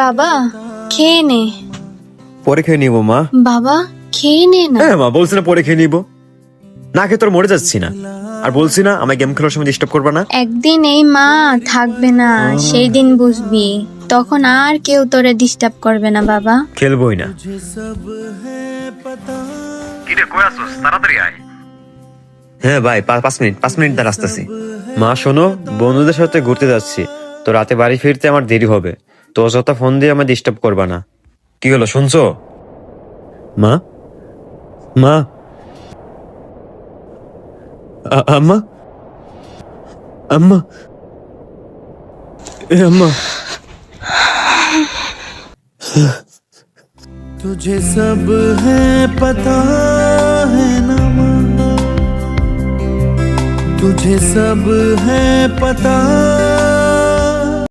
বাবা খেয়ে নে। পরে খেয়ে নিবো মা। বাবা খেয়ে নে না। হ্যাঁ মা, বলছি না পরে খেয়ে নিবো। না খেয়ে তোর মরে যাচ্ছি না। আর বলছি না আমায় গেম খেলার সময় ডিস্টার্ব করবা না। একদিন এই মা থাকবে না, সেই দিন বুঝবি, তখন আর কেউ তোরে ডিস্টার্ব করবে না বাবা। খেলবোই না। কিরে কই আছিস? তাড়াতাড়ি আয়। হ্যাঁ ভাই, 5 মিনিট দাঁড়া আসতেছি। মা শোনো, বন্ধুদের সাথে ঘুরতে যাচ্ছি, তো রাতে বাড়ি ফিরতে আমার দেরি হবে। তো যত ফোন দিয়ে আমায় ডিস্টার্ব করবা না। কি হলো শুনছো? মা, মা, আম্মা, আম্মা, আম্মা। तुझे सब है पता है ना माँ, तुझे सब है पता